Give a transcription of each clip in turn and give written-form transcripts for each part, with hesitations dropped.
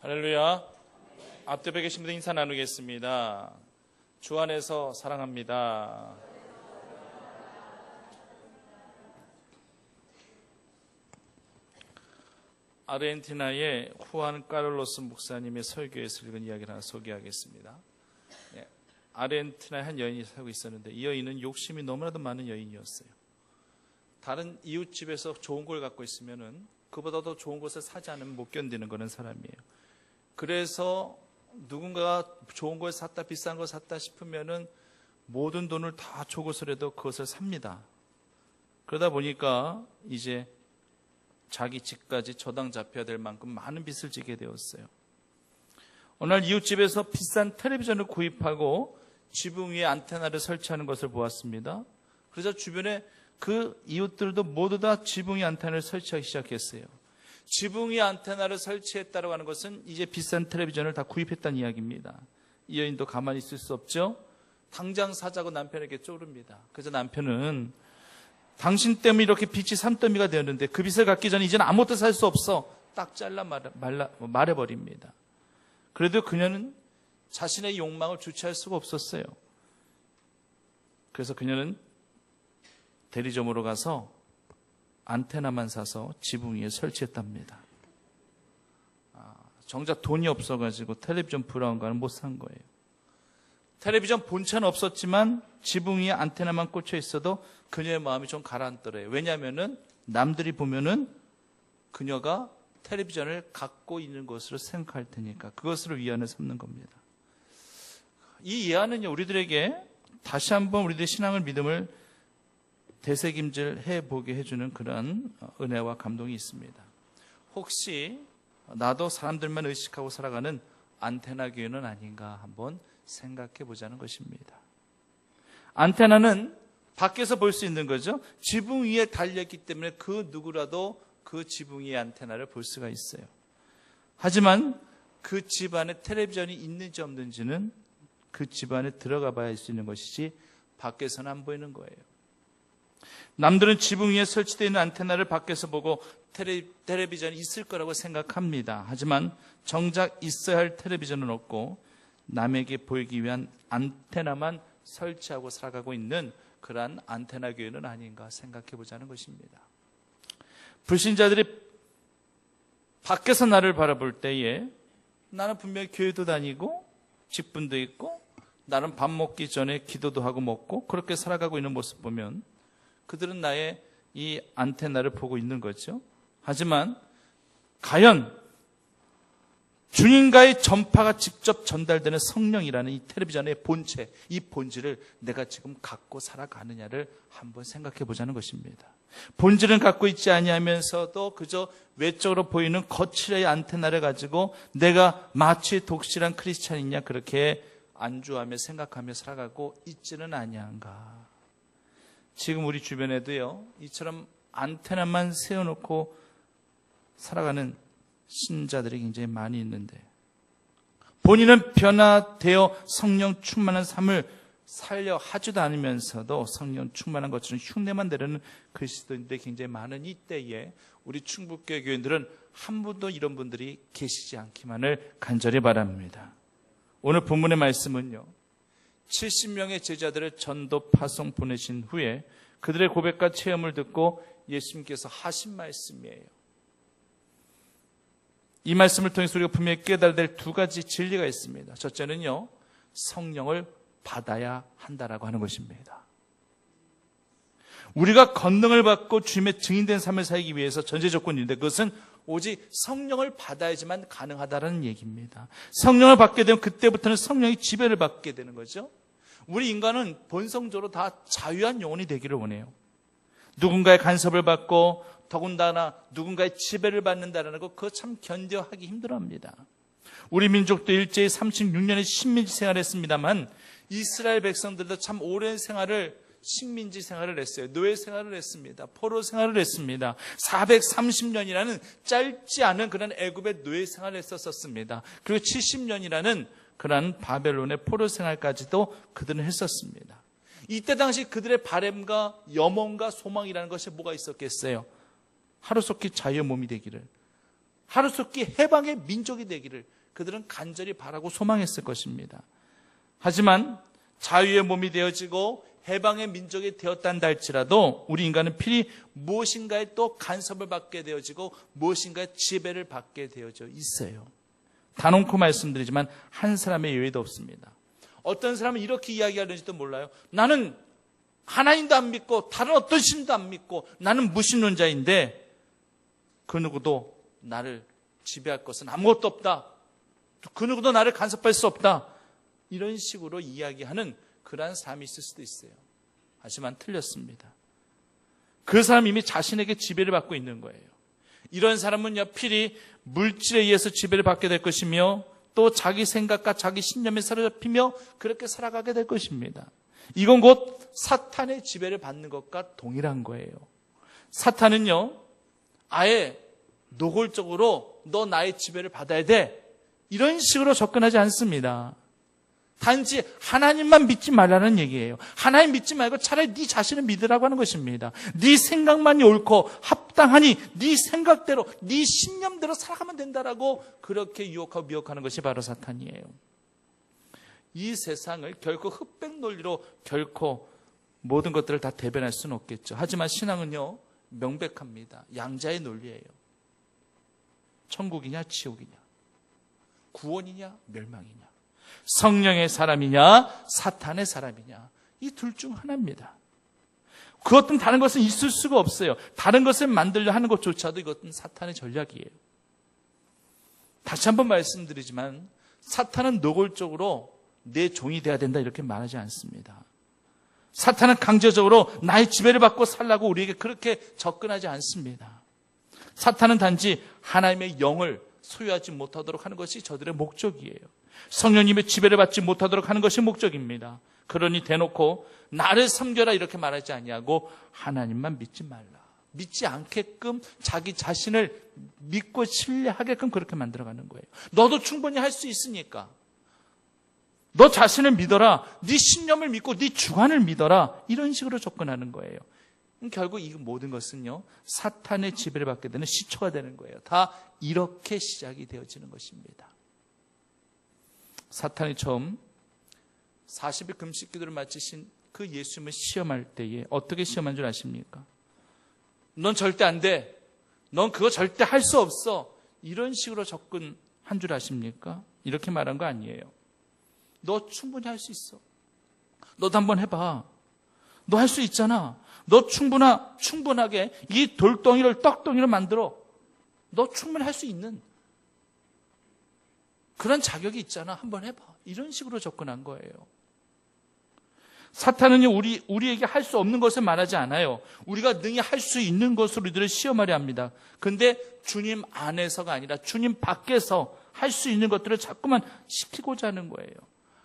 할렐루야. 앞뒤에 계신 분들 인사 나누겠습니다. 주 안에서 사랑합니다. 아르헨티나의 후안 카를로스 목사님의 설교에서 읽은 이야기를 하나 소개하겠습니다. 아르헨티나에 한 여인이 살고 있었는데 이 여인은 욕심이 너무나도 많은 여인이었어요. 다른 이웃집에서 좋은 걸 갖고 있으면은 그보다 더 좋은 것을 사지 않으면 못 견디는 그런 사람이에요. 그래서 누군가가 좋은 걸 샀다, 비싼 걸 샀다 싶으면은 모든 돈을 다 줘서라도 그것을 삽니다. 그러다 보니까 이제 자기 집까지 저당 잡혀야 될 만큼 많은 빚을 지게 되었어요. 어느 날 이웃집에서 비싼 텔레비전을 구입하고 지붕 위에 안테나를 설치하는 것을 보았습니다. 그래서 주변에 그 이웃들도 모두 다 지붕 위에 안테나를 설치하기 시작했어요. 지붕 위에 안테나를 설치했다고 하는 것은 이제 비싼 텔레비전을 다 구입했다는 이야기입니다. 이 여인도 가만히 있을 수 없죠. 당장 사자고 남편에게 쪼릅니다. 그래서 남편은 당신 때문에 이렇게 빚이 산더미가 되었는데 그 빚을 갚기 전에 이제는 아무것도 살 수 없어. 딱 잘라 말해버립니다. 그래도 그녀는 자신의 욕망을 주체할 수가 없었어요. 그래서 그녀는 대리점으로 가서 안테나만 사서 지붕 위에 설치했답니다. 정작 돈이 없어가지고 텔레비전 브라운관을 못 산 거예요. 텔레비전 본체는 없었지만 지붕 위에 안테나만 꽂혀 있어도 그녀의 마음이 좀 가라앉더래요. 왜냐하면은 남들이 보면은 그녀가 텔레비전을 갖고 있는 것으로 생각할 테니까 그것으로 위안을 삼는 겁니다. 이 예화는요, 우리들에게 다시 한번 우리들의 신앙을 믿음을 되새김질 해보게 해주는 그런 은혜와 감동이 있습니다. 혹시 나도 사람들만 의식하고 살아가는 안테나 교회는 아닌가 한번 생각해 보자는 것입니다. 안테나는 밖에서 볼 수 있는 거죠. 지붕 위에 달렸기 때문에 그 누구라도 그 지붕 위의 안테나를 볼 수가 있어요. 하지만 그 집 안에 텔레비전이 있는지 없는지는 그 집 안에 들어가 봐야 할 수 있는 것이지 밖에서는 안 보이는 거예요. 남들은 지붕 위에 설치되어 있는 안테나를 밖에서 보고 텔레비전이 있을 거라고 생각합니다. 하지만 정작 있어야 할 텔레비전은 없고 남에게 보이기 위한 안테나만 설치하고 살아가고 있는 그러한 안테나 교회는 아닌가 생각해 보자는 것입니다. 불신자들이 밖에서 나를 바라볼 때에 나는 분명히 교회도 다니고 직분도 있고 나는 밥 먹기 전에 기도도 하고 먹고 그렇게 살아가고 있는 모습 보면 그들은 나의 이 안테나를 보고 있는 거죠. 하지만 과연 주님과의 전파가 직접 전달되는 성령이라는 이 텔레비전의 본체, 이 본질을 내가 지금 갖고 살아가느냐를 한번 생각해 보자는 것입니다. 본질은 갖고 있지 아니하면서도 그저 외적으로 보이는 거칠의 안테나를 가지고 내가 마치 독실한 크리스찬이냐 그렇게 안주하며 생각하며 살아가고 있지는 아니한가. 지금 우리 주변에도요, 이처럼 안테나만 세워놓고 살아가는 신자들이 굉장히 많이 있는데 본인은 변화되어 성령 충만한 삶을 살려 하지도 않으면서도 성령 충만한 것처럼 흉내만 내려는 그리스도인들이 굉장히 많은 이때에 우리 충북교회 교인들은 한 분도 이런 분들이 계시지 않기만을 간절히 바랍니다. 오늘 본문의 말씀은요, 70명의 제자들을 전도 파송 보내신 후에 그들의 고백과 체험을 듣고 예수님께서 하신 말씀이에요. 이 말씀을 통해서 우리가 분명히 깨달아야 될 두 가지 진리가 있습니다. 첫째는요, 성령을 받아야 한다라고 하는 것입니다. 우리가 권능을 받고 주님의 증인된 삶을 살기 위해서 전제 조건인데 그것은 오직 성령을 받아야지만 가능하다는 얘기입니다. 성령을 받게 되면 그때부터는 성령의 지배를 받게 되는 거죠. 우리 인간은 본성적으로 다 자유한 영혼이 되기를 원해요. 누군가의 간섭을 받고 더군다나 누군가의 지배를 받는다는 거 그거 참 견뎌하기 힘들어합니다. 우리 민족도 일제히 36년의 식민지 생활을 했습니다만 이스라엘 백성들도 참 오랜 생활을 식민지 생활을 했어요. 노예 생활을 했습니다. 포로 생활을 했습니다. 430년이라는 짧지 않은 그런 애굽의 노예 생활을 했었습니다. 그리고 70년이라는 그런 바벨론의 포로 생활까지도 그들은 했었습니다. 이때 당시 그들의 바램과 염원과 소망이라는 것이 뭐가 있었겠어요? 하루속히 자유의 몸이 되기를, 하루속히 해방의 민족이 되기를 그들은 간절히 바라고 소망했을 것입니다. 하지만 자유의 몸이 되어지고 해방의 민족이 되었단다 할지라도 우리 인간은 필히 무엇인가에 또 간섭을 받게 되어지고 무엇인가에 지배를 받게 되어져 있어요. 단언코 말씀드리지만 한 사람의 예외도 없습니다. 어떤 사람은 이렇게 이야기하는지도 몰라요. 나는 하나님도 안 믿고 다른 어떤 신도 안 믿고 나는 무신론자인데 그 누구도 나를 지배할 것은 아무것도 없다. 그 누구도 나를 간섭할 수 없다. 이런 식으로 이야기하는 그러한 사람이 있을 수도 있어요. 하지만 틀렸습니다. 그 사람이 이미 자신에게 지배를 받고 있는 거예요. 이런 사람은요, 필히 물질에 의해서 지배를 받게 될 것이며 또 자기 생각과 자기 신념에 사로잡히며 그렇게 살아가게 될 것입니다. 이건 곧 사탄의 지배를 받는 것과 동일한 거예요. 사탄은요, 아예 노골적으로 너 나의 지배를 받아야 돼, 이런 식으로 접근하지 않습니다. 단지 하나님만 믿지 말라는 얘기예요. 하나님 믿지 말고 차라리 네 자신을 믿으라고 하는 것입니다. 네 생각만이 옳고 합당하니 네 생각대로 네 신념대로 살아가면 된다라고 그렇게 유혹하고 미혹하는 것이 바로 사탄이에요. 이 세상을 결코 흑백 논리로 결코 모든 것들을 다 대변할 수는 없겠죠. 하지만 신앙은요, 명백합니다. 양자의 논리예요. 천국이냐 지옥이냐, 구원이냐 멸망이냐, 성령의 사람이냐 사탄의 사람이냐, 이 둘 중 하나입니다. 그것은 다른 것은 있을 수가 없어요. 다른 것을 만들려 하는 것조차도 이것은 사탄의 전략이에요. 다시 한번 말씀드리지만 사탄은 노골적으로 내 종이 돼야 된다 이렇게 말하지 않습니다. 사탄은 강제적으로 나의 지배를 받고 살라고 우리에게 그렇게 접근하지 않습니다. 사탄은 단지 하나님의 영을 소유하지 못하도록 하는 것이 저들의 목적이에요. 성령님의 지배를 받지 못하도록 하는 것이 목적입니다. 그러니 대놓고 나를 섬겨라 이렇게 말하지 아니하고 하나님만 믿지 말라, 믿지 않게끔 자기 자신을 믿고 신뢰하게끔 그렇게 만들어가는 거예요. 너도 충분히 할 수 있으니까 너 자신을 믿어라, 네 신념을 믿고 네 주관을 믿어라, 이런 식으로 접근하는 거예요. 결국 이 모든 것은요, 사탄의 지배를 받게 되는 시초가 되는 거예요. 다 이렇게 시작이 되어지는 것입니다. 사탄이 처음 40일 금식 기도를 마치신 그 예수님을 시험할 때에 어떻게 시험한 줄 아십니까? 넌 절대 안 돼, 넌 그거 절대 할 수 없어, 이런 식으로 접근한 줄 아십니까? 이렇게 말한 거 아니에요. 너 충분히 할 수 있어, 너도 한번 해봐, 너 할 수 있잖아, 너 충분하게 이 돌덩이를 떡덩이로 만들어, 너 충분히 할 수 있는 그런 자격이 있잖아, 한번 해봐, 이런 식으로 접근한 거예요. 사탄은요, 우리에게 할 수 없는 것을 말하지 않아요. 우리가 능히 할 수 있는 것으로 우리들을 시험하려 합니다. 근데 주님 안에서가 아니라 주님 밖에서 할 수 있는 것들을 자꾸만 시키고자 하는 거예요.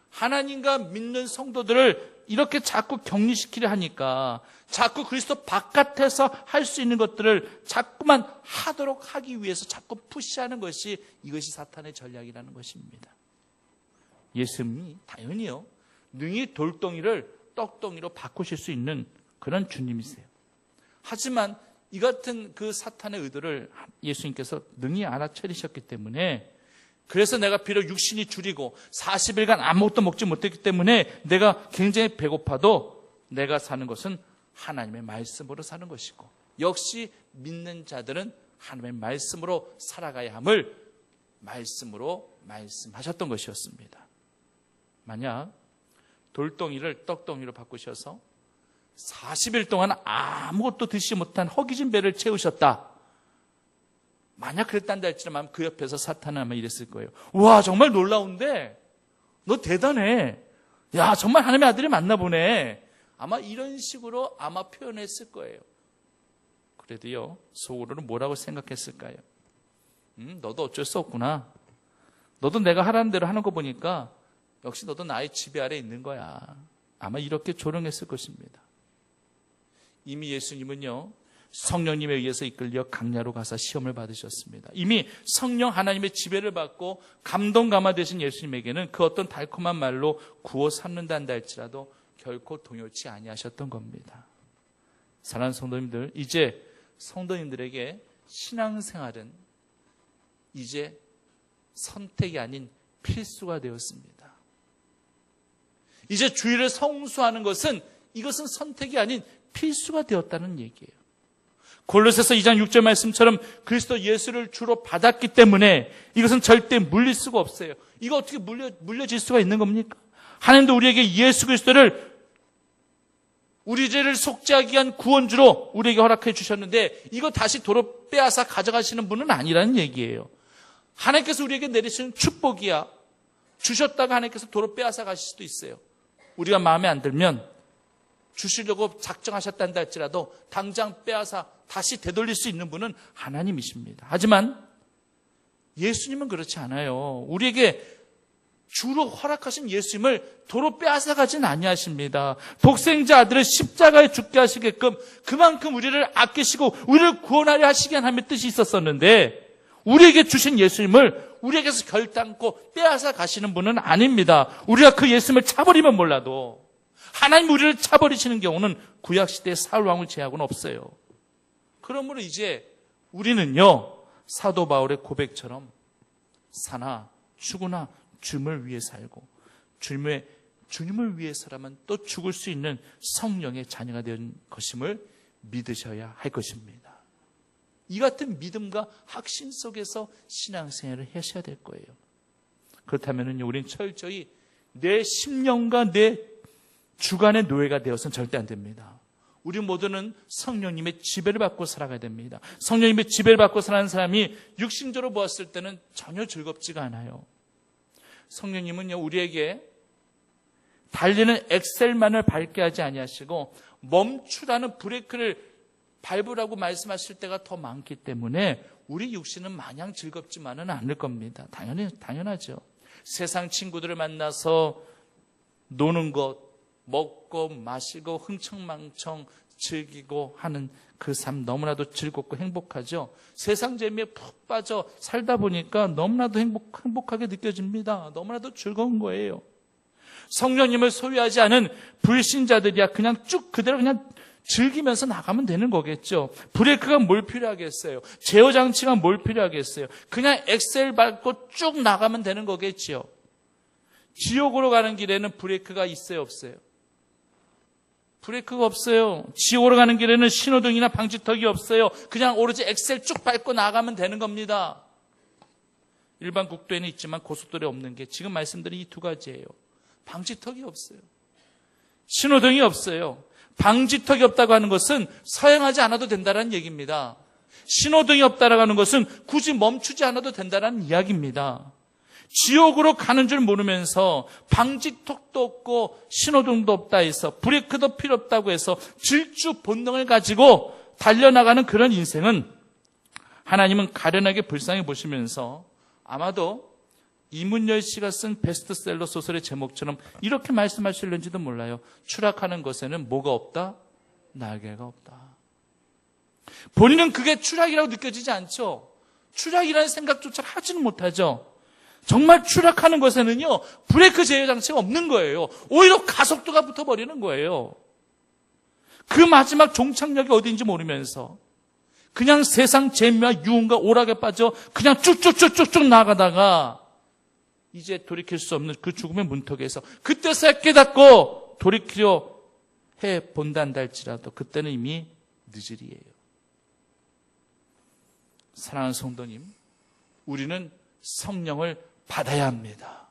하나님과 믿는 성도들을 이렇게 자꾸 격리시키려 하니까 자꾸 그리스도 바깥에서 할 수 있는 것들을 자꾸만 하도록 하기 위해서 자꾸 푸시하는 것이, 이것이 사탄의 전략이라는 것입니다. 예수님이 당연히요, 능히 돌덩이를 떡덩이로 바꾸실 수 있는 그런 주님이세요. 하지만 이 같은 그 사탄의 의도를 예수님께서 능히 알아차리셨기 때문에, 그래서 내가 비록 육신이 줄이고 40일간 아무것도 먹지 못했기 때문에 내가 굉장히 배고파도 내가 사는 것은 하나님의 말씀으로 사는 것이고, 역시 믿는 자들은 하나님의 말씀으로 살아가야 함을 말씀으로 말씀하셨던 것이었습니다. 만약 돌덩이를 떡덩이로 바꾸셔서 40일 동안 아무것도 드시지 못한 허기진 배를 채우셨다, 만약 그랬단다 할지라도 그 옆에서 사탄은 아마 이랬을 거예요. 와, 정말 놀라운데, 너 대단해, 야 정말 하나님의 아들이 맞나 보네, 아마 이런 식으로 아마 표현했을 거예요. 그래도요, 속으로는 뭐라고 생각했을까요? 너도 어쩔 수 없구나, 너도 내가 하라는 대로 하는 거 보니까 역시 너도 나의 지배 아래 있는 거야, 아마 이렇게 조롱했을 것입니다. 이미 예수님은요, 성령님에 의해서 이끌려 강야로 가서 시험을 받으셨습니다. 이미 성령 하나님의 지배를 받고 감동 감화되신 예수님에게는 그 어떤 달콤한 말로 구워 삼는다 한다 할지라도 결코 동요치 아니하셨던 겁니다. 사랑하는 성도님들, 이제 성도님들에게 신앙생활은 이제 선택이 아닌 필수가 되었습니다. 이제 주일을 성수하는 것은 이것은 선택이 아닌 필수가 되었다는 얘기예요. 골로새서 2장 6절 말씀처럼 그리스도 예수를 주로 받았기 때문에 이것은 절대 물릴 수가 없어요. 이거 어떻게 물려질 수가 있는 겁니까? 하나님도 우리에게 예수 그리스도를 우리 죄를 속죄하기 위한 구원주로 우리에게 허락해 주셨는데 이거 다시 도로 빼앗아 가져가시는 분은 아니라는 얘기예요. 하나님께서 우리에게 내리시는 축복이야. 주셨다가 하나님께서 도로 빼앗아 가실 수도 있어요. 우리가 마음에 안 들면 주시려고 작정하셨단다 할지라도 당장 빼앗아 다시 되돌릴 수 있는 분은 하나님이십니다. 하지만 예수님은 그렇지 않아요. 우리에게 주로 허락하신 예수님을 도로 빼앗아 가진 아니하십니다. 독생자 아들을 십자가에 죽게 하시게끔 그만큼 우리를 아끼시고 우리를 구원하려 하시게 하나님의 뜻이 있었었는데 우리에게 주신 예수님을 우리에게서 결단코 빼앗아 가시는 분은 아닙니다. 우리가 그 예수님을 차버리면 몰라도 하나님 우리를 차버리시는 경우는 구약시대의 사울왕을 제하고는 없어요. 그러므로 이제 우리는요 사도 바울의 고백처럼 사나 죽으나 주님을 위해 살고 주님을 위해서라면 또 죽을 수 있는 성령의 자녀가 된 것임을 믿으셔야 할 것입니다. 이 같은 믿음과 확신 속에서 신앙생활을 하셔야 될 거예요. 그렇다면요 우리는 철저히 내 심령과 내 주관의 노예가 되어서는 절대 안 됩니다. 우리 모두는 성령님의 지배를 받고 살아가야 됩니다. 성령님의 지배를 받고 살아가는 사람이 육신적으로 보았을 때는 전혀 즐겁지가 않아요. 성령님은요 우리에게 달리는 엑셀만을 밟게 하지 아니하시고 멈추라는 브레이크를 밟으라고 말씀하실 때가 더 많기 때문에 우리 육신은 마냥 즐겁지만은 않을 겁니다. 당연하죠. 세상 친구들을 만나서 노는 것, 먹고 마시고 흥청망청 즐기고 하는 그 삶 너무나도 즐겁고 행복하죠. 세상 재미에 푹 빠져 살다 보니까 너무나도 행복하게 느껴집니다. 너무나도 즐거운 거예요. 성령님을 소유하지 않은 불신자들이야 그냥 쭉 그대로 그냥 즐기면서 나가면 되는 거겠죠. 브레이크가 뭘 필요하겠어요. 제어 장치가 뭘 필요하겠어요. 그냥 엑셀 밟고 쭉 나가면 되는 거겠죠. 지옥으로 가는 길에는 브레이크가 있어요, 없어요? 브레이크가 없어요. 지옥으로 가는 길에는 신호등이나 방지턱이 없어요. 그냥 오로지 엑셀 쭉 밟고 나가면 되는 겁니다. 일반 국도에는 있지만 고속도로에 없는 게 지금 말씀드린 이 두 가지예요. 방지턱이 없어요. 신호등이 없어요. 방지턱이 없다고 하는 것은 서행하지 않아도 된다는 얘기입니다. 신호등이 없다고 하는 것은 굳이 멈추지 않아도 된다는 이야기입니다. 지옥으로 가는 줄 모르면서 방지턱도 없고 신호등도 없다 해서 브레이크도 필요 없다고 해서 질주 본능을 가지고 달려나가는 그런 인생은 하나님은 가련하게 불쌍히 보시면서 아마도 이문열 씨가 쓴 베스트셀러 소설의 제목처럼 이렇게 말씀하실는지도 몰라요. 추락하는 것에는 뭐가 없다? 날개가 없다. 본인은 그게 추락이라고 느껴지지 않죠. 추락이라는 생각조차 하지는 못하죠. 정말 추락하는 것에는요 브레이크 제어 장치가 없는 거예요. 오히려 가속도가 붙어버리는 거예요. 그 마지막 종착역이 어디인지 모르면서 그냥 세상 재미와 유흥과 오락에 빠져 그냥 쭉쭉쭉쭉쭉 나가다가 이제 돌이킬 수 없는 그 죽음의 문턱에서 그때서야 깨닫고 돌이키려 해본단다 할지라도 그때는 이미 늦으리예요. 사랑하는 성도님, 우리는 성령을 받아야 합니다.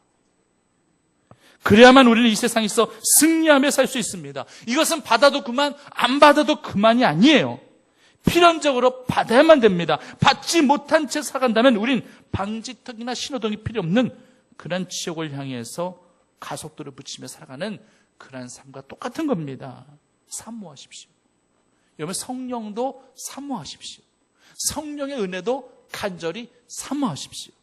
그래야만 우리는 이 세상에서 승리하며 살 수 있습니다. 이것은 받아도 그만, 안 받아도 그만이 아니에요. 필연적으로 받아야만 됩니다. 받지 못한 채 살아간다면 우린 방지턱이나 신호등이 필요 없는 그런 지옥을 향해서 가속도를 붙이며 살아가는 그런 삶과 똑같은 겁니다. 사모하십시오. 여러분 성령도 사모하십시오. 성령의 은혜도 간절히 사모하십시오.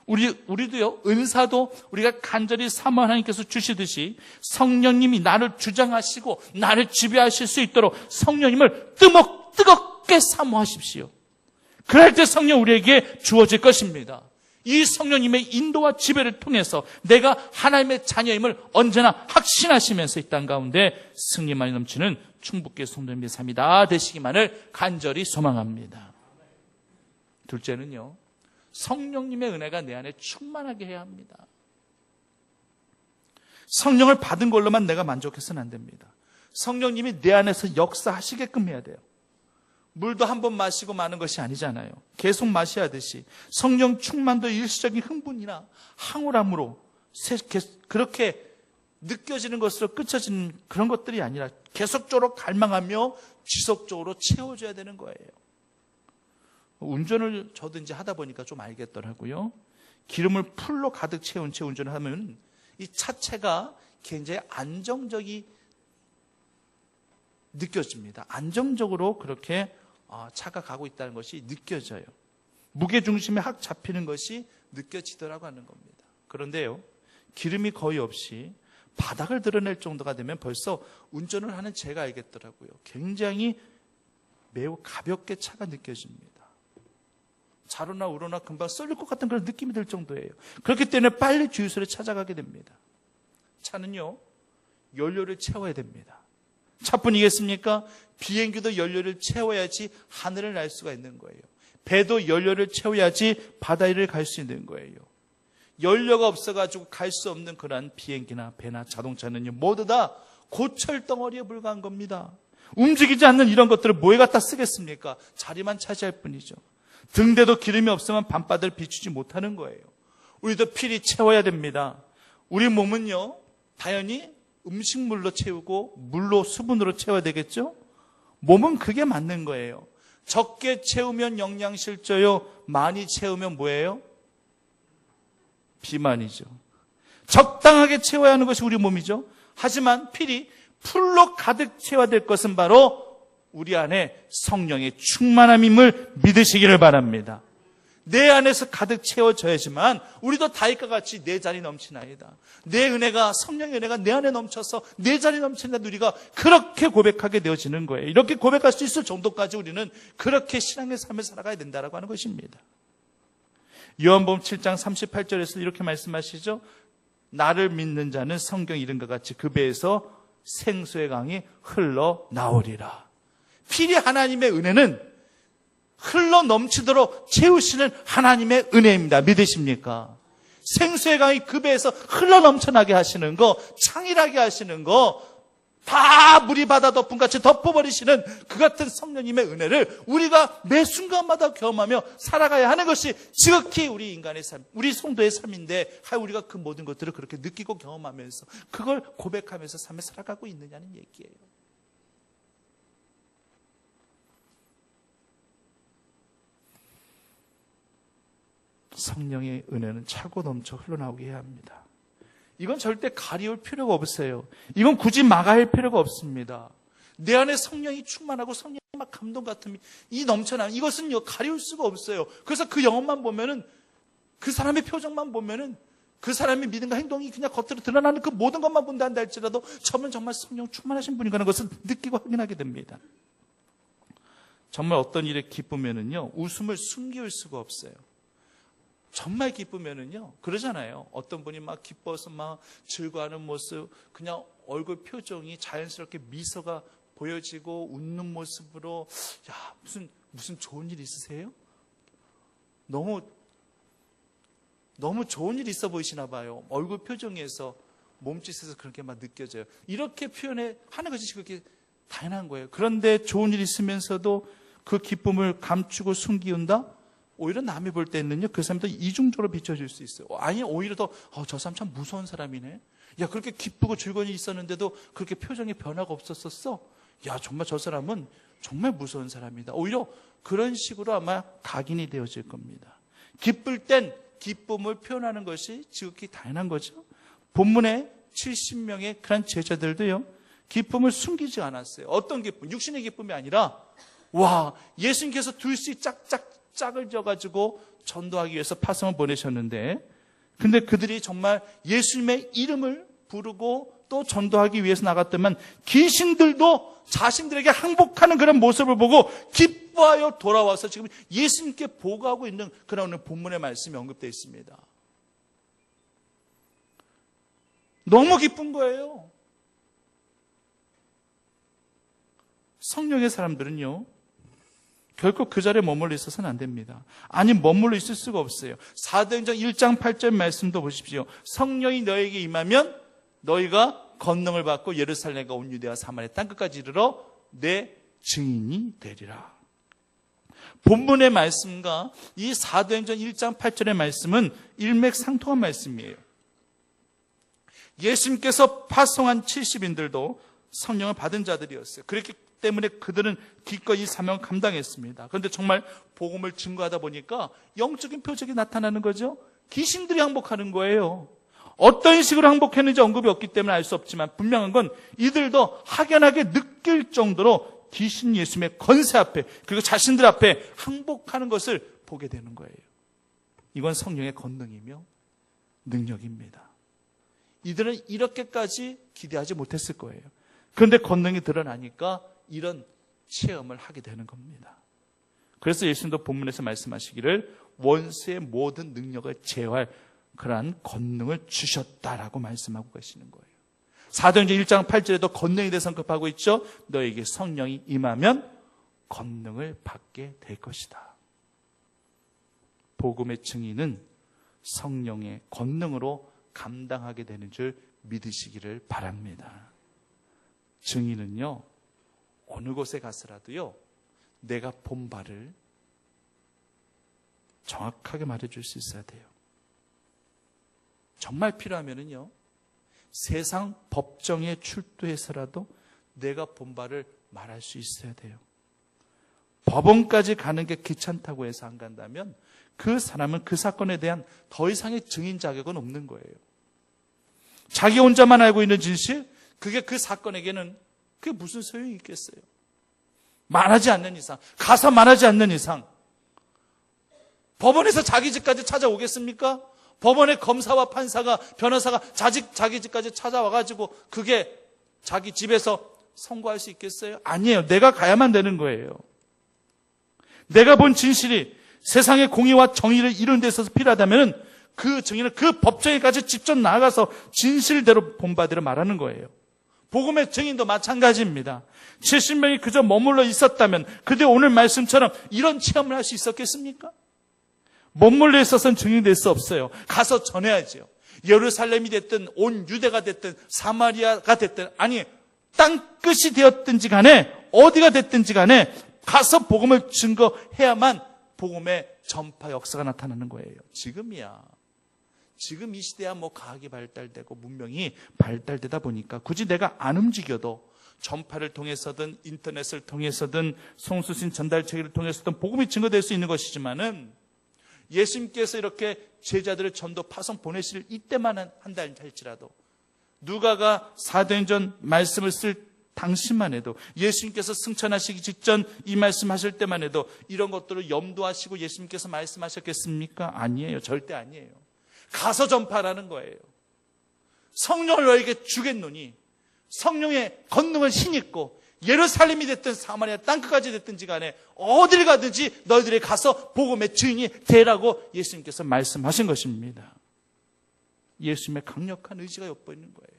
우리도요, 은사도 우리가 간절히 사모 하나님께서 주시듯이 성령님이 나를 주장하시고 나를 지배하실 수 있도록 성령님을 뜨겁게 사모하십시오. 그럴 때 성령 우리에게 주어질 것입니다. 이 성령님의 인도와 지배를 통해서 내가 하나님의 자녀임을 언제나 확신하시면서 이 땅 가운데 승리만이 넘치는 충북교회 성도님의 삶이 다 되시기만을 간절히 소망합니다. 둘째는요, 성령님의 은혜가 내 안에 충만하게 해야 합니다. 성령을 받은 걸로만 내가 만족해서는 안 됩니다. 성령님이 내 안에서 역사하시게끔 해야 돼요. 물도 한 번 마시고 마는 것이 아니잖아요. 계속 마셔야 하듯이 성령 충만도 일시적인 흥분이나 황홀함으로 그렇게 느껴지는 것으로 끝쳐지는 그런 것들이 아니라 계속적으로 갈망하며 지속적으로 채워줘야 되는 거예요. 운전을 저도 이제 하다 보니까 좀 알겠더라고요. 기름을 풀로 가득 채운 채 운전을 하면 이 차체가 굉장히 안정적이 느껴집니다. 안정적으로 그렇게 차가 가고 있다는 것이 느껴져요. 무게중심에 확 잡히는 것이 느껴지더라고 하는 겁니다. 그런데요, 기름이 거의 없이 바닥을 드러낼 정도가 되면 벌써 운전을 하는 제가 알겠더라고요. 굉장히 매우 가볍게 차가 느껴집니다. 좌로나 우로나 금방 쏠릴 것 같은 그런 느낌이 들 정도예요. 그렇기 때문에 빨리 주유소를 찾아가게 됩니다. 차는요, 연료를 채워야 됩니다. 차뿐이겠습니까? 비행기도 연료를 채워야지 하늘을 날 수가 있는 거예요. 배도 연료를 채워야지 바다 위를 갈 수 있는 거예요. 연료가 없어가지고 갈 수 없는 그러한 비행기나 배나 자동차는요, 모두 다 고철 덩어리에 불과한 겁니다. 움직이지 않는 이런 것들을 뭐에 갖다 쓰겠습니까? 자리만 차지할 뿐이죠. 등대도 기름이 없으면 밤바다를 비추지 못하는 거예요. 우리도 필히 채워야 됩니다. 우리 몸은요, 당연히 음식물로 채우고 물로 수분으로 채워야 되겠죠? 몸은 그게 맞는 거예요. 적게 채우면 영양실조요, 많이 채우면 뭐예요? 비만이죠. 적당하게 채워야 하는 것이 우리 몸이죠. 하지만 필히 풀로 가득 채워야 될 것은 바로 우리 안에 성령의 충만함임을 믿으시기를 바랍니다. 내 안에서 가득 채워져야지만 우리도 다윗과 같이 내 잔이 넘치나이다. 내 은혜가, 성령의 은혜가 내 안에 넘쳐서 내 잔이 넘친다. 우리가 그렇게 고백하게 되어지는 거예요. 이렇게 고백할 수 있을 정도까지 우리는 그렇게 신앙의 삶을 살아가야 된다라고 하는 것입니다. 요한복음 7장 38절에서 이렇게 말씀하시죠. 나를 믿는 자는 성경 이름과 같이 그 배에서 생수의 강이 흘러나오리라. 필히 하나님의 은혜는 흘러 넘치도록 채우시는 하나님의 은혜입니다. 믿으십니까? 생수의 강이 그 배에서 흘러 넘쳐나게 하시는 거, 창일하게 하시는 거, 다 물이 바다 덮음같이 덮어버리시는 그 같은 성령님의 은혜를 우리가 매 순간마다 경험하며 살아가야 하는 것이 지극히 우리 인간의 삶, 우리 성도의 삶인데, 우리가 그 모든 것들을 그렇게 느끼고 경험하면서 그걸 고백하면서 삶을 살아가고 있느냐는 얘기예요. 성령의 은혜는 차고 넘쳐 흘러나오게 해야 합니다. 이건 절대 가리울 필요가 없어요. 이건 굳이 막아야 필요가 없습니다. 내 안에 성령이 충만하고 성령이 막 감동 같은 이 넘쳐나는 이것은요, 가리울 수가 없어요. 그래서 그 영혼만 보면은, 그 사람의 표정만 보면은, 그 사람의 믿음과 행동이 그냥 겉으로 드러나는 그 모든 것만 본다 한다 할지라도 저는 정말 성령 충만하신 분인가 하는 것을 느끼고 확인하게 됩니다. 정말 어떤 일에 기쁘면은요, 웃음을 숨길 수가 없어요. 정말 기쁘면은요, 그러잖아요. 어떤 분이 막 기뻐서 막 즐거워하는 모습, 그냥 얼굴 표정이 자연스럽게 미소가 보여지고 웃는 모습으로, 야, 무슨 좋은 일 있으세요? 너무 좋은 일 있어 보이시나 봐요. 얼굴 표정에서, 몸짓에서 그렇게 막 느껴져요. 이렇게 표현하는 것이 그렇게 당연한 거예요. 그런데 좋은 일 있으면서도 그 기쁨을 감추고 숨기운다? 오히려 남이 볼 때는요, 그 사람이 더 이중적으로 비춰질 수 있어요. 아니, 오히려 더, 저 사람 참 무서운 사람이네. 야, 그렇게 기쁘고 즐거운 일이 있었는데도 그렇게 표정에 변화가 없었었어. 야, 정말 저 사람은 정말 무서운 사람이다. 오히려 그런 식으로 아마 각인이 되어질 겁니다. 기쁠 땐 기쁨을 표현하는 것이 지극히 당연한 거죠. 본문에 70명의 그런 제자들도요, 기쁨을 숨기지 않았어요. 어떤 기쁨? 육신의 기쁨이 아니라, 와, 예수님께서 둘씩 짝을 져가지고 전도하기 위해서 파송을 보내셨는데, 근데 그들이 정말 예수님의 이름을 부르고 또 전도하기 위해서 나갔더만 귀신들도 자신들에게 항복하는 그런 모습을 보고 기뻐하여 돌아와서 지금 예수님께 보고하고 있는 그런 오늘 본문의 말씀이 언급되어 있습니다. 너무 기쁜 거예요. 성령의 사람들은요, 결코 그 자리에 머물러 있어서는 안 됩니다. 아니, 머물러 있을 수가 없어요. 사도행전 1장 8절 말씀도 보십시오. 성령이 너에게 임하면 너희가 권능을 받고 예루살렘과 온 유대와 사마리아 땅끝까지 이르러 내 증인이 되리라. 본문의 말씀과 이 사도행전 1장 8절의 말씀은 일맥상통한 말씀이에요. 예수님께서 파송한 70인들도 성령을 받은 자들이었어요. 그렇기 때문에 그들은 기꺼이 이 사명을 감당했습니다. 그런데 정말 복음을 증거하다 보니까 영적인 표적이 나타나는 거죠. 귀신들이 항복하는 거예요. 어떤 식으로 항복했는지 언급이 없기 때문에 알 수 없지만 분명한 건 이들도 확연하게 느낄 정도로 귀신 예수님의 권세 앞에 그리고 자신들 앞에 항복하는 것을 보게 되는 거예요. 이건 성령의 권능이며 능력입니다. 이들은 이렇게까지 기대하지 못했을 거예요. 그런데 권능이 드러나니까 이런 체험을 하게 되는 겁니다. 그래서 예수님도 본문에서 말씀하시기를 원수의 모든 능력을 제어할 그러한 권능을 주셨다라고 말씀하고 계시는 거예요. 사도행전 1장 8절에도 권능에 대해서 언급하고 있죠. 너에게 성령이 임하면 권능을 받게 될 것이다. 복음의 증인은 성령의 권능으로 감당하게 되는 줄 믿으시기를 바랍니다. 증인은요, 어느 곳에 가서라도요, 내가 본 바를 정확하게 말해줄 수 있어야 돼요. 정말 필요하면은요, 세상 법정에 출두해서라도 내가 본 바를 말할 수 있어야 돼요. 법원까지 가는 게 귀찮다고 해서 안 간다면 그 사람은 그 사건에 대한 더 이상의 증인 자격은 없는 거예요. 자기 혼자만 알고 있는 진실, 그게 그 사건에게는 그게 무슨 소용이 있겠어요? 말하지 않는 이상, 가서 말하지 않는 이상 법원에서 자기 집까지 찾아오겠습니까? 법원의 검사와 판사가, 변호사가 자기 집까지 찾아와가지고 그게 자기 집에서 선고할 수 있겠어요? 아니에요. 내가 가야만 되는 거예요. 내가 본 진실이 세상의 공의와 정의를 이루는 데 있어서 필요하다면 그 증인은 그 법정에까지 직접 나아가서 진실대로 본 바대로 말하는 거예요. 복음의 증인도 마찬가지입니다. 70명이 그저 머물러 있었다면 그들 오늘 말씀처럼 이런 체험을 할 수 있었겠습니까? 머물러 있어서는 증인이 될 수 없어요. 가서 전해야죠. 예루살렘이 됐든 온 유대가 됐든 사마리아가 됐든, 아니 땅끝이 되었든지 간에 어디가 됐든지 간에 가서 복음을 증거해야만 복음의 전파 역사가 나타나는 거예요. 지금이야. 지금 이 시대야 뭐 과학이 발달되고 문명이 발달되다 보니까 굳이 내가 안 움직여도 전파를 통해서든 인터넷을 통해서든 송수신 전달체계를 통해서든 복음이 증거될 수 있는 것이지만은 예수님께서 이렇게 제자들을 전도 파송 보내실 이때만 한다 할지라도 누가가 사도행전 말씀을 쓸 당시만 해도 예수님께서 승천하시기 직전 이 말씀하실 때만 해도 이런 것들을 염두하시고 예수님께서 말씀하셨겠습니까? 아니에요. 절대 아니에요. 가서 전파라는 거예요. 성령을 너에게 주겠노니 성령의 권능을 힘입고 예루살렘이 됐든 사마리아 땅끝까지 됐든지 간에 어딜 가든지 너희들이 가서 복음의 증인이 되라고 예수님께서 말씀하신 것입니다. 예수님의 강력한 의지가 엿보이는 거예요.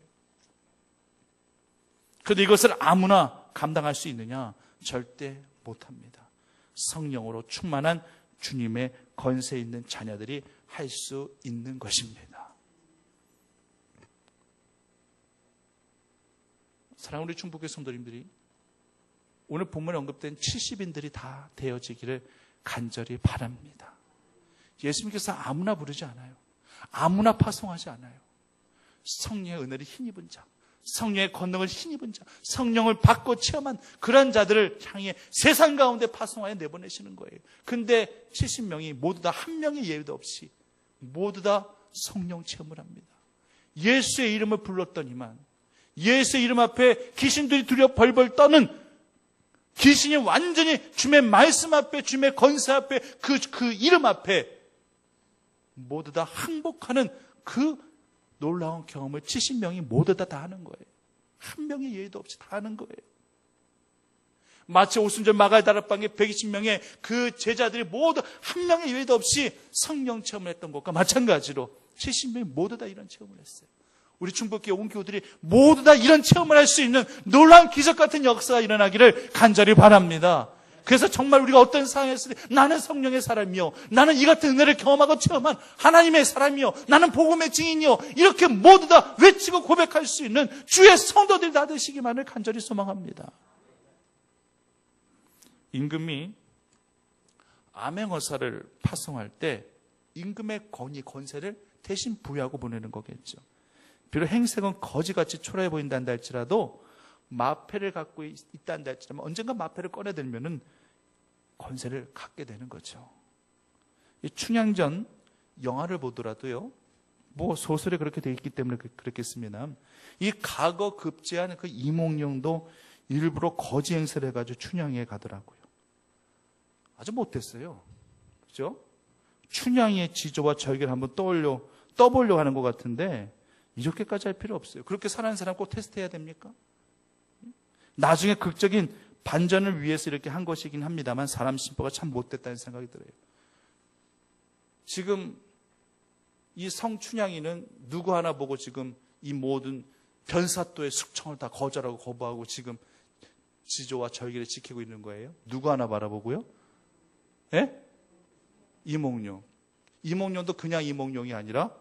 그런데 이것을 아무나 감당할 수 있느냐? 절대 못합니다. 성령으로 충만한 주님의 권세 있는 자녀들이 할 수 있는 것입니다. 사랑하는 우리 충북교회 성도님들이 오늘 본문에 언급된 70인들이 다 되어지기를 간절히 바랍니다. 예수님께서 아무나 부르지 않아요. 아무나 파송하지 않아요. 성령의 은혜를 힘입은 자, 성령의 권능을 힘입은 자, 성령을 받고 체험한 그런 자들을 향해 세상 가운데 파송하여 내보내시는 거예요. 근데 70명이 모두 다 한 명의 예외도 없이 모두 다 성령 체험을 합니다. 예수의 이름을 불렀더니만 예수의 이름 앞에 귀신들이 두려워 벌벌 떠는, 귀신이 완전히 주님의 말씀 앞에, 주님의 권세 앞에, 그 이름 앞에 모두 다 항복하는 그 놀라운 경험을 70명이 모두 다 하는 거예요. 한 명의 예외도 없이 다 하는 거예요. 마치 오순절 마갈 다락방에 120명의 그 제자들이 모두 한 명의 예외도 없이 성령 체험을 했던 것과 마찬가지로 70명이 모두 다 이런 체험을 했어요. 우리 충북교회 온 교우들이 모두 다 이런 체험을 할 수 있는 놀라운 기적 같은 역사가 일어나기를 간절히 바랍니다. 그래서 정말 우리가 어떤 상황에서 나는 성령의 사람이요, 나는 이 같은 은혜를 경험하고 체험한 하나님의 사람이요, 나는 복음의 증인이요, 이렇게 모두 다 외치고 고백할 수 있는 주의 성도들 다 되시기만을 간절히 소망합니다. 임금이 암행어사를 파송할 때 임금의 권세를 대신 부여하고 보내는 거겠죠. 비록 행색은 거지같이 초라해 보인단다 할지라도 마패를 갖고 있단다 할지라도 언젠가 마패를 꺼내들면은 권세를 갖게 되는 거죠. 이 춘향전 영화를 보더라도요, 뭐 소설에 그렇게 되어 있기 때문에 그렇겠습니다. 이 과거 급제한 그 이몽룡도 일부러 거지 행세를 해가지고 춘향에 가더라고요. 아주 못됐어요. 그죠? 춘향의 지조와 절개를 한번 떠보려고 하는 것 같은데, 이렇게까지 할 필요 없어요. 그렇게 사는 사람 꼭 테스트해야 됩니까? 나중에 극적인 반전을 위해서 이렇게 한 것이긴 합니다만 사람 심보가 참 못됐다는 생각이 들어요. 지금 이 성춘향이는 누구 하나 보고 지금 이 모든 변사또의 숙청을 다 거절하고 거부하고 지금 지조와 절개를 지키고 있는 거예요? 누구 하나 바라보고요? 예? 이몽룡. 이몽룡도 그냥 이몽룡이 아니라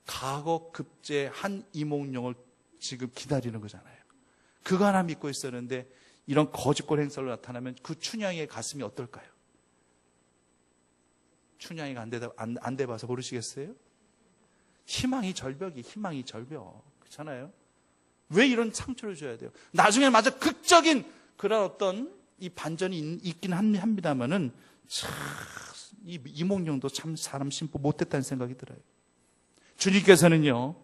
과거 급제한 이몽룡을 지금 기다리는 거잖아요. 그거 하나 믿고 있었는데 이런 거짓골 행사로 나타나면 그 춘향이의 가슴이 어떨까요? 춘향이가 안 돼봐서 모르시겠어요? 희망이 절벽. 그렇잖아요? 왜 이런 상처를 줘야 돼요? 나중에 맞아 극적인 그런 어떤 이 반전이 있긴 합니다만은 참 이 이몽룡도 참 사람 심보 못했다는 생각이 들어요. 주님께서는요,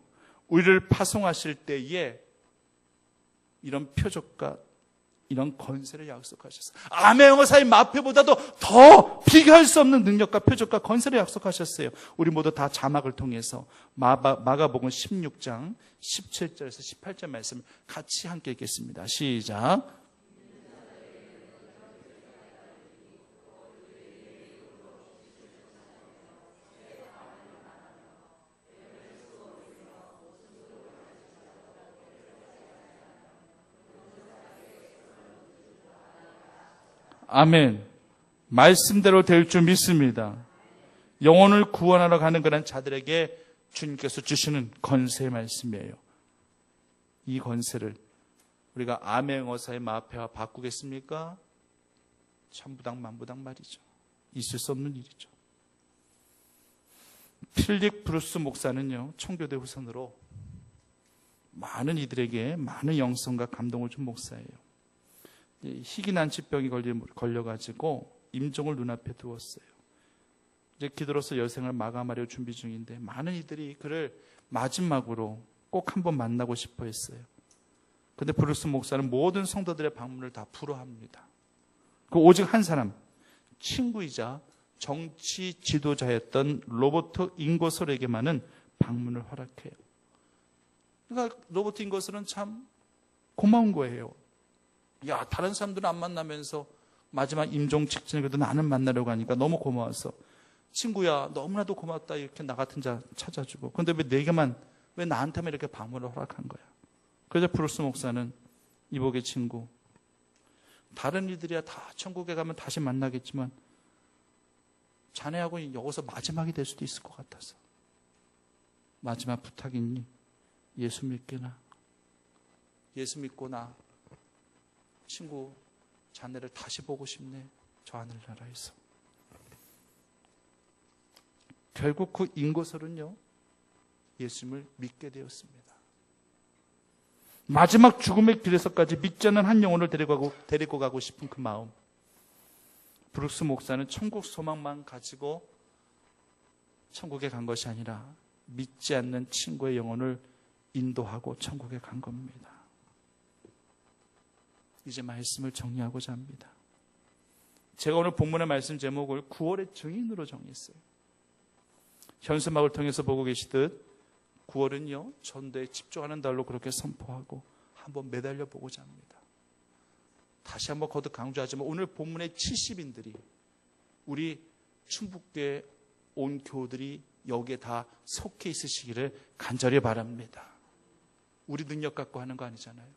우리를 파송하실 때에 이런 표적과 이런 권세를 약속하셨어요. 암행어사의 마패보다도 더 비교할 수 없는 능력과 표적과 권세를 약속하셨어요. 우리 모두 다 자막을 통해서 마가복음 16장 17절에서 18절 말씀 같이 함께 읽겠습니다. 시작. 아멘. 말씀대로 될 줄 믿습니다. 영혼을 구원하러 가는 그런 자들에게 주님께서 주시는 권세의 말씀이에요. 이 권세를 우리가 암행어사의 마패와 바꾸겠습니까? 천부당 만부당 말이죠. 있을 수 없는 일이죠. 필릭 브루스 목사는요, 청교대 후손으로 많은 이들에게 많은 영성과 감동을 준 목사예요. 희귀난치병이 걸려가지고 임종을 눈앞에 두었어요. 이제 기도로서 여생을 마감하려 준비 중인데 많은 이들이 그를 마지막으로 꼭 한번 만나고 싶어 했어요. 그런데 브루스 목사는 모든 성도들의 방문을 다 불허합니다. 그 오직 한 사람, 친구이자 정치 지도자였던 로버트 잉거솔에게만은 방문을 허락해요. 그러니까 로버트 잉거솔은 참 고마운 거예요. 야, 다른 사람들은 안 만나면서 마지막 임종 직전에 그래도 나는 만나려고 하니까 너무 고마워서, 친구야 너무나도 고맙다, 이렇게 나 같은 자 찾아주고, 근데 왜 내게만, 왜 나한테만 이렇게 방문을 허락한 거야? 그래서 브루스 목사는 이복의 친구, 다른 이들이야 다 천국에 가면 다시 만나겠지만 자네하고 여기서 마지막이 될 수도 있을 것 같아서 마지막 부탁이니 예수 믿게나, 예수 믿고 나 친구 자네를 다시 보고 싶네, 저 하늘나라에서. 결국 그 잉거솔은요, 예수님을 믿게 되었습니다. 마지막 죽음의 길에서까지 믿지 않는 한 영혼을 데리고 가고 싶은 그 마음. 브룩스 목사는 천국 소망만 가지고 천국에 간 것이 아니라 믿지 않는 친구의 영혼을 인도하고 천국에 간 겁니다. 이제 말씀을 정리하고자 합니다. 제가 오늘 본문의 말씀 제목을 9월의 증인으로 정했어요. 현수막을 통해서 보고 계시듯 9월은요, 전도에 집중하는 달로 그렇게 선포하고 한번 매달려 보고자 합니다. 다시 한번 거듭 강조하지만 오늘 본문의 70인들이, 우리 충북교회 온 교우들이 여기에 다 속해 있으시기를 간절히 바랍니다. 우리 능력 갖고 하는 거 아니잖아요.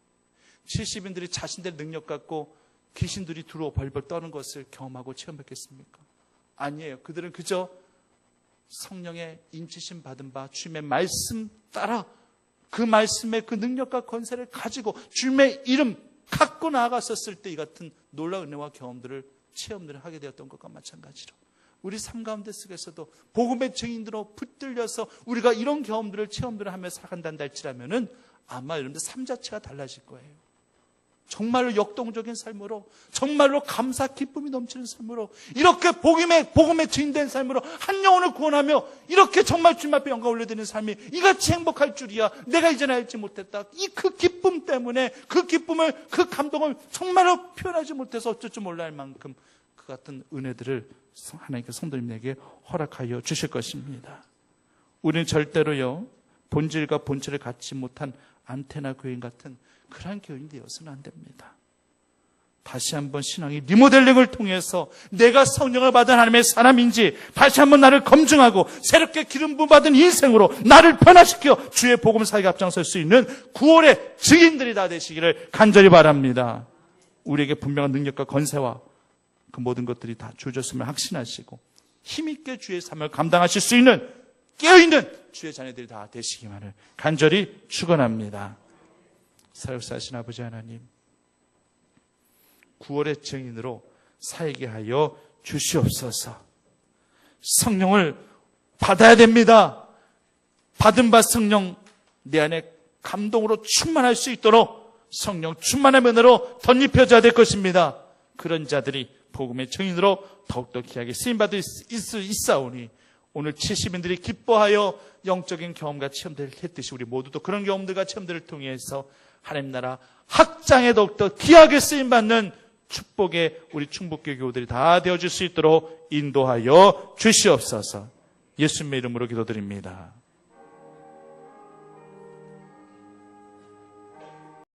70인들이 자신들의 능력 갖고 귀신들이 들어오 벌벌 떠는 것을 경험하고 체험했겠습니까? 아니에요. 그들은 그저 성령의 인치심 받은 바 주님의 말씀 따라 그 말씀의 그 능력과 권세를 가지고 주님의 이름 갖고 나아갔었을 때 이 같은 놀라운 은혜와 경험들을 체험들을 하게 되었던 것과 마찬가지로 우리 삶 가운데 속에서도 복음의 증인으로 붙들려서 우리가 이런 경험들을 체험들을 하며 살아간다 할지라면은 아마 여러분들 삶 자체가 달라질 거예요. 정말로 역동적인 삶으로, 정말로 감사 기쁨이 넘치는 삶으로, 이렇게 복음의 증인된 삶으로 한 영혼을 구원하며 이렇게 정말 주님 앞에 영광 올려드리는 삶이 이같이 행복할 줄이야. 내가 이제는 알지 못했다. 이 그 기쁨 때문에 그 기쁨을, 그 감동을 정말로 표현하지 못해서 어쩔 줄 몰라 할 만큼 그 같은 은혜들을 하나님께서 성도님에게 허락하여 주실 것입니다. 우리는 절대로요, 본질과 본체를 갖지 못한 안테나 교인 같은 그러한 교인이 되어서는 안 됩니다. 다시 한번 신앙의 리모델링을 통해서 내가 성령을 받은 하나님의 사람인지 다시 한번 나를 검증하고 새롭게 기름 부음 받은 인생으로 나를 변화시켜 주의 복음 사역에 앞장설 수 있는 구원의 증인들이 다 되시기를 간절히 바랍니다. 우리에게 분명한 능력과 권세와 그 모든 것들이 다 주어졌음을 확신하시고 힘있게 주의 삶을 감당하실 수 있는 깨어있는 주의 자녀들이 다 되시기만을 간절히 축원합니다. 사역사하신 아버지 하나님, 9월의 증인으로 살게 하여 주시옵소서. 성령을 받아야 됩니다. 받은 바 성령 내 안에 감동으로 충만할 수 있도록 성령 충만의 은혜로 덧입혀져야 될 것입니다. 그런 자들이 복음의 증인으로 더욱더 귀하게 쓰임받을 수 있사오니 오늘 70인들이 기뻐하여 영적인 경험과 체험들을 했듯이 우리 모두도 그런 경험들과 체험들을 통해서 하나님 나라 확장에 더욱더 귀하게 쓰임받는 축복의 우리 충북교회 교우들이 다 되어줄 수 있도록 인도하여 주시옵소서. 예수님의 이름으로 기도드립니다.